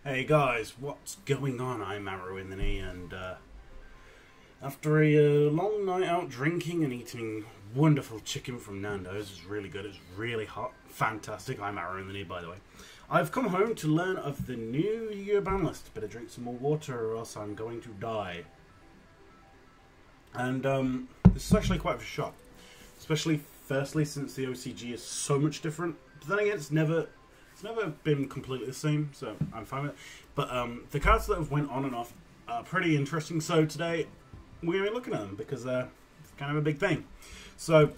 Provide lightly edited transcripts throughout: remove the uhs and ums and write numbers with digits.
Hey guys, what's going on? I'm Arrow in the Knee, and after a long night out drinking and eating wonderful chicken from Nando's, it's really good, it's really hot, fantastic. I'm Arrow in the Knee, by the way. I've come home to learn of the new Yu-Gi-Oh! Ban list. Better drink some more water or else I'm going to die. And this is actually quite a shock, especially firstly since the OCG is so much different. But then again, it's never been completely the same, so I'm fine with it. But the cards that have went on and off are pretty interesting. So today we're going to be looking at them because it's kind of a big thing. So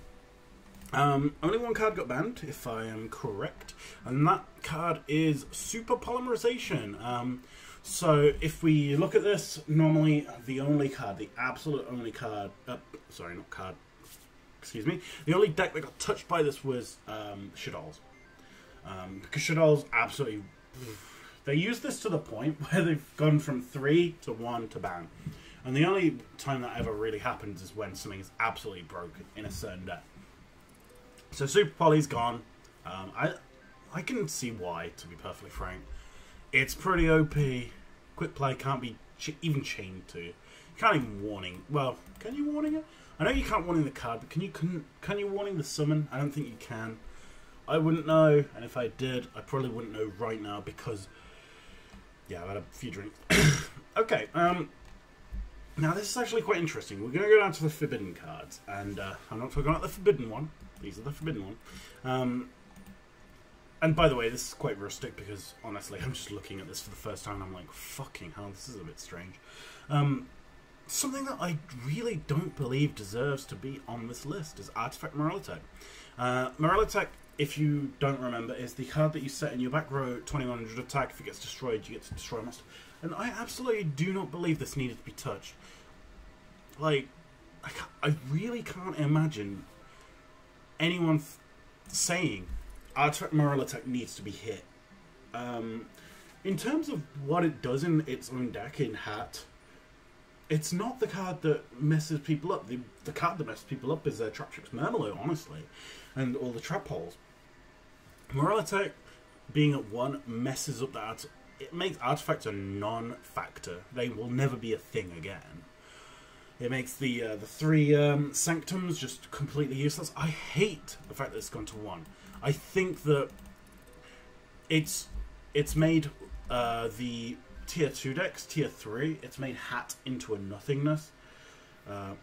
only one card got banned, if I am correct, and that card is Super Polymerization. So if we look at this, normally the only card, the absolute only card, sorry, not card, excuse me, the only deck that got touched by this was Shaddolls. Because Shaddolls absolutely, they use this to the point where they've gone from 3 to 1 to ban. And the only time that ever really happens is when something is absolutely broken in a certain deck. So Super Poly's gone. I can see why, to be perfectly frank. It's pretty OP. Quick play can't be even chained to. You can't even warning. Well, can you warning it? I know you can't warning the card, but can you warning the summon? I don't think you can. I wouldn't know, and if I did, I probably wouldn't know right now because, yeah, I've had a few drinks. Okay, now this is actually quite interesting. We're going to go down to the forbidden cards, and I'm not talking about the forbidden one. These are the forbidden one. And by the way, this is quite rustic because, honestly, I'm just looking at this for the first time and I'm like, fucking hell, this is a bit strange. Something that I really don't believe deserves to be on this list is Artifact Morellotek. Morellotek, if you don't remember, is the card that you set in your back row 2100 attack. If it gets destroyed, you get to destroy a monster. And I absolutely do not believe this needed to be touched. Like, I really can't imagine anyone saying Artifact Morellotek needs to be hit. In terms of what it does in its own deck in Hat, it's not the card that messes people up. The card that messes people up is Traptrix Murmillo, honestly, and all the trap holes. Morellotek being at 1 messes up that. It makes artifacts a non-factor. They will never be a thing again. It makes the 3 sanctums just completely useless. I hate the fact that it's gone to 1. I think that it's made the tier 2 decks, tier 3, it's made Hat into a nothingness. I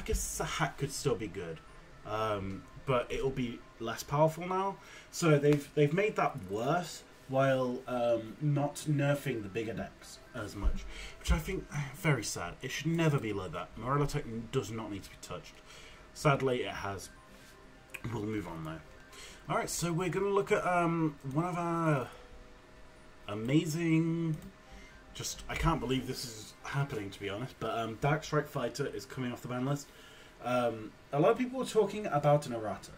guess the Hat could still be good, but it'll be less powerful now. So they've made that worse while not nerfing the bigger decks as much, which I think very sad. It should never be like that. Morellotek does not need to be touched. Sadly, it has. We'll move on though. All right, so we're going to look at one of our amazing. I can't believe this is happening, to be honest, but Darkstrike Fighter is coming off the ban list. A lot of people are talking about an errata.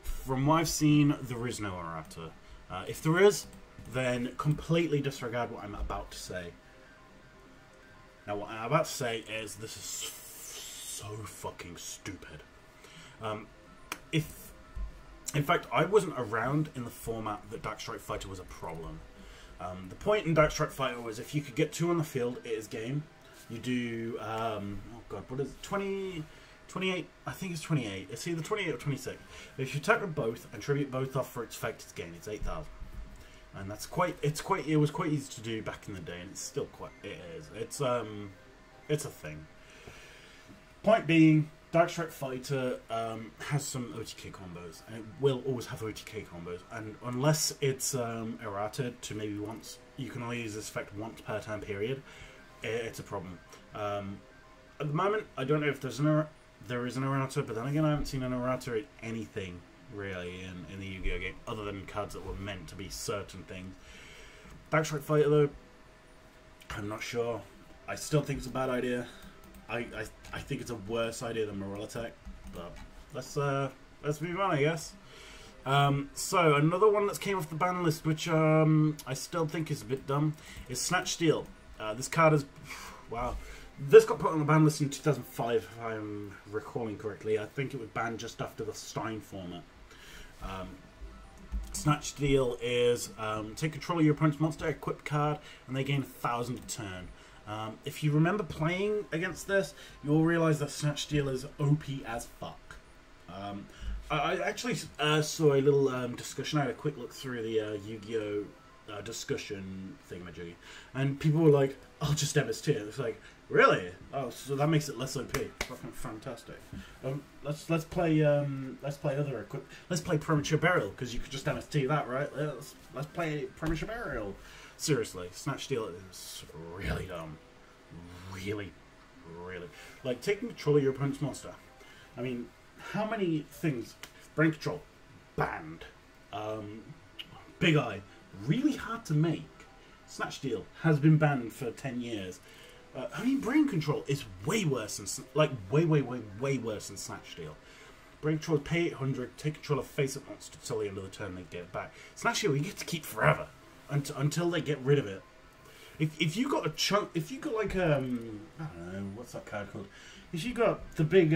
From what I've seen, there is no errata. If there is, then completely disregard what I'm about to say. Now, what I'm about to say is this is so fucking stupid. In fact, I wasn't around in the format that Darkstrike Fighter was a problem. The point in Darkstrike Fighter was if you could get 2 on the field, it is game. You do, oh god, what is it? 28, I think it's 28. It's either 28 or 26. If you attack with both and tribute both off for its effect, it's game. It's 8,000. And that's it was quite easy to do back in the day, and it's still it is. It's a thing. Point being, Darkstrike Fighter has some OTK combos, and it will always have OTK combos. And unless it's errata to maybe once, you can only use this effect once per time period. It's a problem. At the moment, I don't know if there is an errata, but then again, I haven't seen an errata in anything really in the Yu-Gi-Oh game, other than cards that were meant to be certain things. Darkstrike Fighter, though, I'm not sure. I still think it's a bad idea. I think it's a worse idea than Morellotek, but let's move on, I guess. So another one that came off the ban list, which I still think is a bit dumb, is Snatch Steel. This card is, wow, this got put on the ban list in 2005, if I'm recalling correctly. I think it was banned just after the Stein format. Snatch Steal is take control of your opponent's monster, equip card, and they gain 1,000 a turn. If you remember playing against this, you'll realize that Snatch Steal is OP as fuck. I actually saw a little discussion. I had a quick look through the Yu-Gi-Oh! Discussion thingamajiggy, and people were like, "I'll just MST." It's like, really? Oh, so that makes it less OP. Fucking fantastic. Let's play other equip. Let's play Premature Burial, because you could just MST that, right? Let's play Premature Burial. Seriously, Snatch Steal is really dumb. Really. Like, taking control of your opponent's monster. I mean, how many things? Brain Control, banned. Big Eye, really hard to make. Snatch Steal has been banned for 10 years. I mean, Brain Control is way worse than, like, way worse than Snatch Steal. Brain Control, pay 800, take control of face-up monster till the end of the turn, they get it back. Snatch Steal, you get to keep forever until they get rid of it. If you got a chunk, if you got like I don't know, what's that card called? If you got the big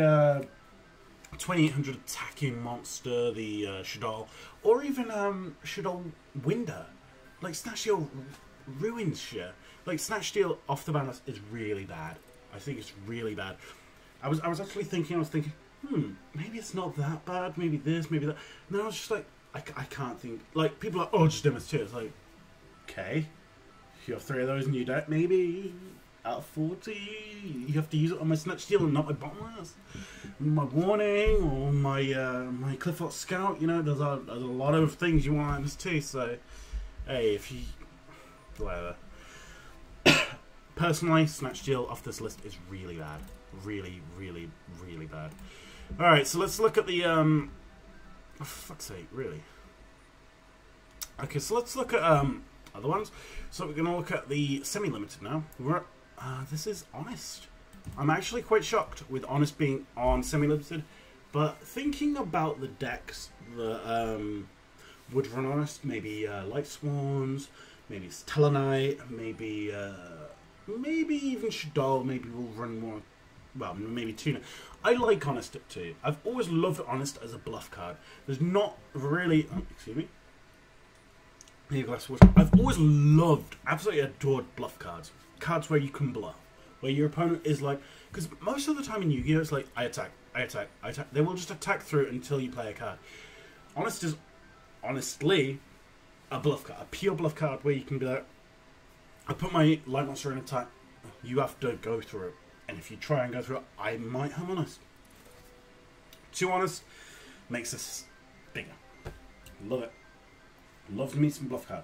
2800 attacking monster, the Shaddoll, or even Shaddoll Winder, like Snatch Steal ruins shit. Like Snatch Steal off the ban list is really bad. I think it's really bad. I was actually thinking, maybe it's not that bad. Maybe this, maybe that. And then I was just like, I can't think. Like people are like, oh, just MS2. It's like, okay. You have 3 of those in your deck, maybe. Out of 40, you have to use it on my Snatch Steal and not my bottomless. My Warning or my my Clifford Scout. You know, there's a lot of things you want on this too. So, hey, if you whatever. Personally, Snatch Steal off this list is really bad. Really bad. All right, so let's look at the oh, for fuck's sake, really. Okay, so let's look at other ones. So we're going to look at the semi-limited now. This is Honest. I'm actually quite shocked with Honest being on semi-limited, but thinking about the decks that would run Honest, maybe Light Swans, maybe Stellanite, maybe even Shaddoll, maybe we'll run more, well, maybe Tuna. I like Honest at 2. I've always loved Honest as a bluff card. There's not really, excuse me. I've always loved, absolutely adored bluff cards. Cards where you can bluff. Where your opponent is like, because most of the time in Yu-Gi-Oh! It's like, I attack. They will just attack through until you play a card. Honest is, honestly, a bluff card. A pure bluff card where you can be like, I put my light monster in attack, you have to go through it. And if you try and go through it, I might have Honest. 2 Honest makes us bigger. Love it. Love me some bluff card.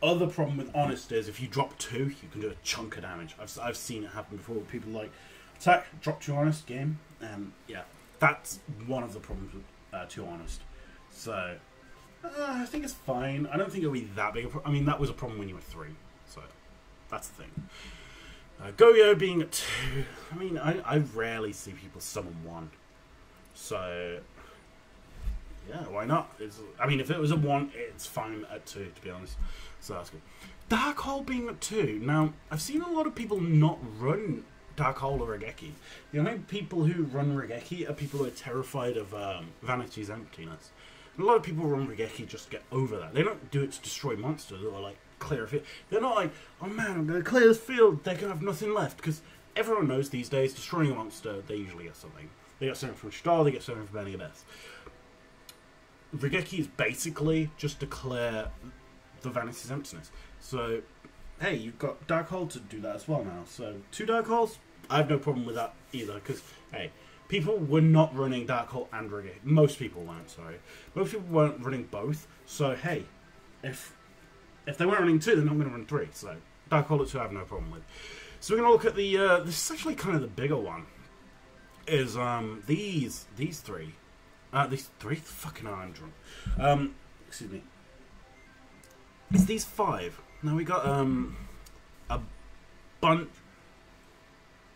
Other problem with Honest is if you drop 2, you can do a chunk of damage. I've seen it happen before. People like attack, drop 2 Honest, game, and yeah, that's one of the problems with 2 Honest. So I think it's fine. I don't think it'll be that big a problem. I mean, that was a problem when you were 3, so that's the thing. Goyo being at 2. I mean, I rarely see people summon 1, so. Yeah, why not? I mean, if it was a 1, it's fine at 2, to be honest. So that's good. Dark Hole being at 2. Now, I've seen a lot of people not run Dark Hole or Regeki. The only people who run Regeki are people who are terrified of Vanity's Emptiness. And a lot of people run Regeki just to get over that. They don't do it to destroy monsters or, like, clear a field. They're not like, oh man, I'm going to clear this field, they're going to have nothing left. Because everyone knows these days, destroying a monster, they usually get something. They get something from Shaddoll, they get something from Burning Abyss. Regeki is basically just declare the Vanity's Emptiness. So, hey, you've got Dark Hole to do that as well now. So, 2 Dark Holes, I have no problem with that either. Because, hey, people were not running Dark Hole and Regeki. Most people weren't, sorry. Most people weren't running both. So, hey, if they weren't running 2, they're not going to run 3. So, Dark Hole at 2 I have no problem with. So, we're going to look at the, this is actually kind of the bigger one. Is, these 3. These 3? Fucking hell, I'm drunk. Excuse me. It's these 5. Now we got a bunch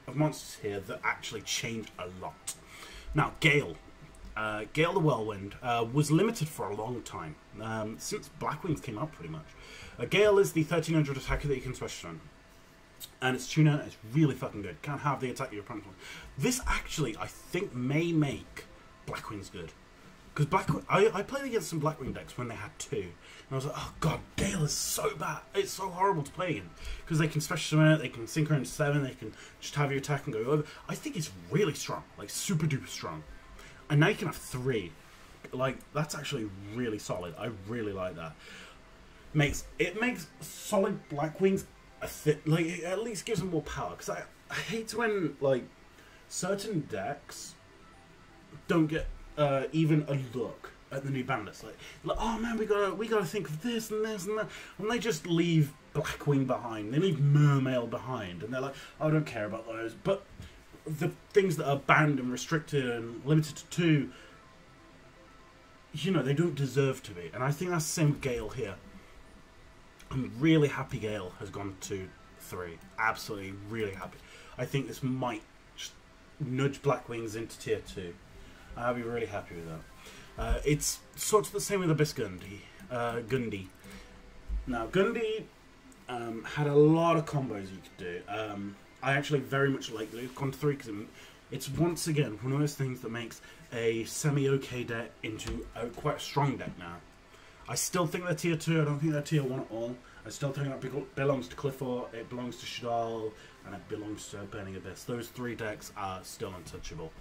of monsters here that actually change a lot. Now, Gale. Gale the Whirlwind was limited for a long time. Since Blackwings came out, pretty much. Gale is the 1300 attacker that you can special on. And its tuner is really fucking good. Can't have the attack your opponent wants. This actually, I think, may make Blackwings good. Because I played against some Blackwing decks when they had 2, and I was like, oh god, Gale is so bad. It's so horrible to play in because they can special summon it, they can synchro into 7, they can just have your attack and go over. I think it's really strong, like super duper strong. And now you can have 3. Like that's actually really solid. I really like that. It makes solid Blackwings like it at least gives them more power. Because I hate when like certain decks don't get even a look at the new bandits. Like, oh man, we gotta think of this and this and that, and they just leave Blackwing behind. They leave Mermail behind, and they're like, oh, I don't care about those. But the things that are banned and restricted and limited to 2, you know, they don't deserve to be. And I think that's the same with Gale here. I'm really happy Gale has gone to 3. Absolutely, really happy. I think this might just nudge Blackwings into tier 2. I'll be really happy with that. It's sort of the same with Abyss Gundy. Now, Gundy had a lot of combos you could do. I actually very much like that it's gone to 3 because it's once again one of those things that makes a semi-okay deck into quite a strong deck now. I still think they're tier 2. I don't think they're tier 1 at all. I still think that belongs to Clifford, it belongs to Shaddoll, and it belongs to Burning Abyss. Those 3 decks are still untouchable.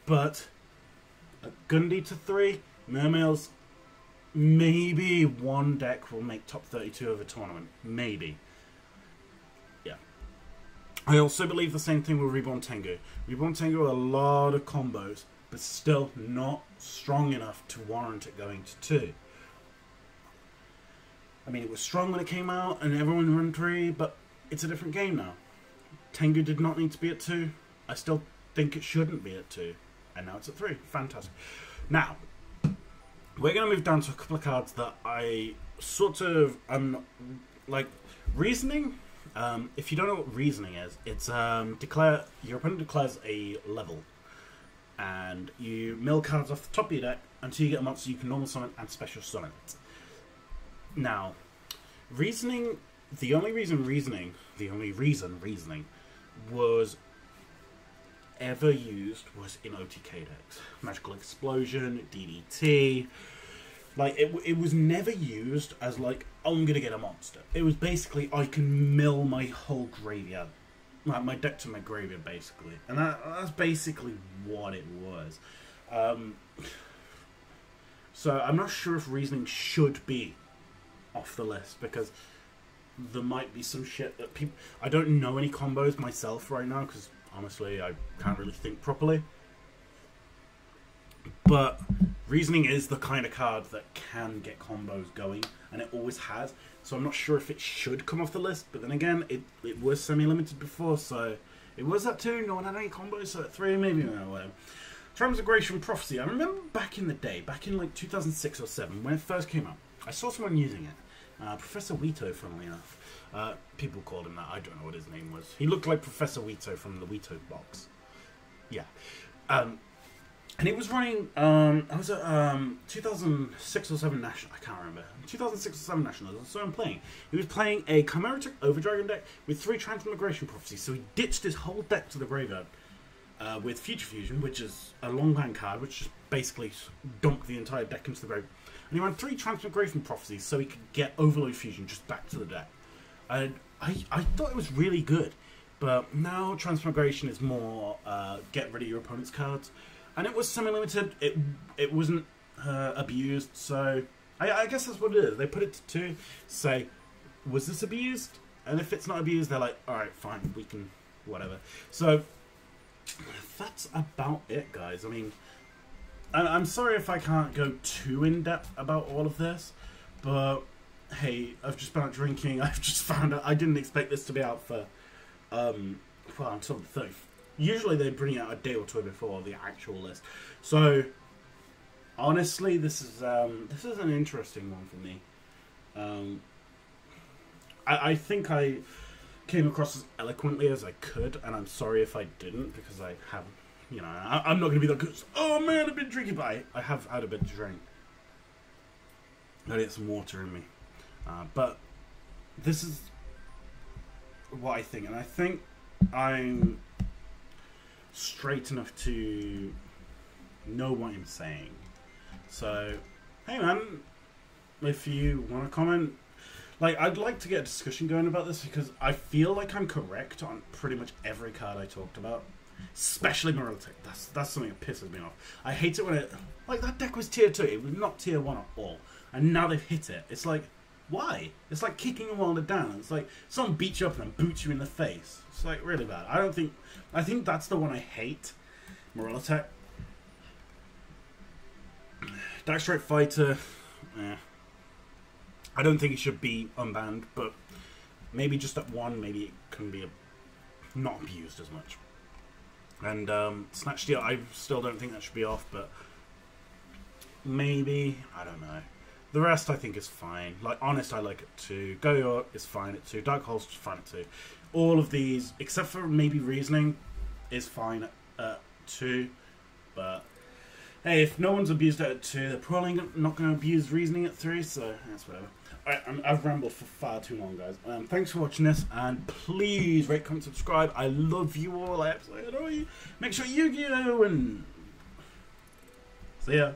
But Gundy to 3, Mermails, maybe one deck will make top 32 of a tournament. Maybe. Yeah. I also believe the same thing with Reborn Tengu. Reborn Tengu with a lot of combos, but still not strong enough to warrant it going to 2. I mean, it was strong when it came out and everyone ran 3, but it's a different game now. Tengu did not need to be at 2. I still think it shouldn't be at 2. And now it's at 3. Fantastic. Now, we're going to move down to a couple of cards that I sort of like reasoning. If you don't know what reasoning is, it's your opponent declares a level, and you mill cards off the top of your deck until you get a monster you can normal summon and special summon it. Now, reasoning. The only reason reasoning was ever used was in OTK decks. Magical Explosion, DDT. Like, it was never used as, like, oh, I'm going to get a monster. It was basically, I can mill my whole graveyard. Like, my deck to my graveyard, basically. And that's basically what it was. So, I'm not sure if Reasoning should be off the list, because there might be some shit that people... I don't know any combos myself right now, because honestly, I can't really think properly. But Reasoning is the kind of card that can get combos going, and it always has. So I'm not sure if it should come off the list, but then again, it was semi-limited before, so it was at 2, no one had any combos, so at 3, maybe, whatever. Transmigration Prophecy. I remember back in the day, back in like 2006 or 7, when it first came out, I saw someone using it. Professor Weeto, funnily enough. People called him that. I don't know what his name was. He looked like Professor Weeto from the Weeto box. Yeah. And it was running, I was at 2006 or 7 National, I can't remember. 2006 or 7 Nationals, so I'm playing. He was playing a Chimeric Overdragon deck with 3 Transmigration Prophecies, so he ditched his whole deck to the graveyard with Future Fusion, which is a longhand card, which just basically dumped the entire deck into the graveyard. And he ran 3 Transmigration Prophecies so he could get Overload Fusion just back to the deck. And I thought it was really good, but now Transmigration is more get rid of your opponent's cards. And it was semi-limited, it wasn't abused, so I guess that's what it is. They put it to 2, say, was this abused? And if it's not abused, they're like, alright, fine, we can, whatever. So, that's about it, guys. I mean, I'm sorry if I can't go too in-depth about all of this, but, hey, I've just been out drinking, I've just found out, I didn't expect this to be out for, well, until the 30th. Usually they bring it out a day or 2 before the actual list. So, honestly, this is an interesting one for me. I think I came across as eloquently as I could, and I'm sorry if I didn't, because I haven't, you know, I'm not going to be that good. Oh man, I've been drinking, but I have had a bit to drink. I get some water in me. But this is what I think, and I think I'm straight enough to know what I'm saying. So, hey man, if you want to comment, like, I'd like to get a discussion going about this because I feel like I'm correct on pretty much every card I talked about. Especially Morilitic. That's something that pisses me off. I hate it when it... Like, that deck was tier 2. It was not tier 1 at all. And now they've hit it. It's like, why? It's like kicking a Wilder down. It's like someone beats you up and then boots you in the face. It's like really bad. I think that's the one I hate. Morilitic. Dark Strike Fighter. I don't think it should be unbanned, but maybe just at 1, maybe it can be not abused as much. And Snatch Steal, I still don't think that should be off, but maybe, I don't know. The rest I think is fine. Like, Honest I like it too. Go is fine at 2. Dark Hole's fine at 2. All of these, except for maybe Reasoning, is fine at 2. But hey, if no one's abused it at 2, they're probably not going to abuse Reasoning at 3, so that's whatever. Alright, I've rambled for far too long, guys. Thanks for watching this, and please rate, comment, subscribe. I love you all. I absolutely adore you. Make sure you and see ya.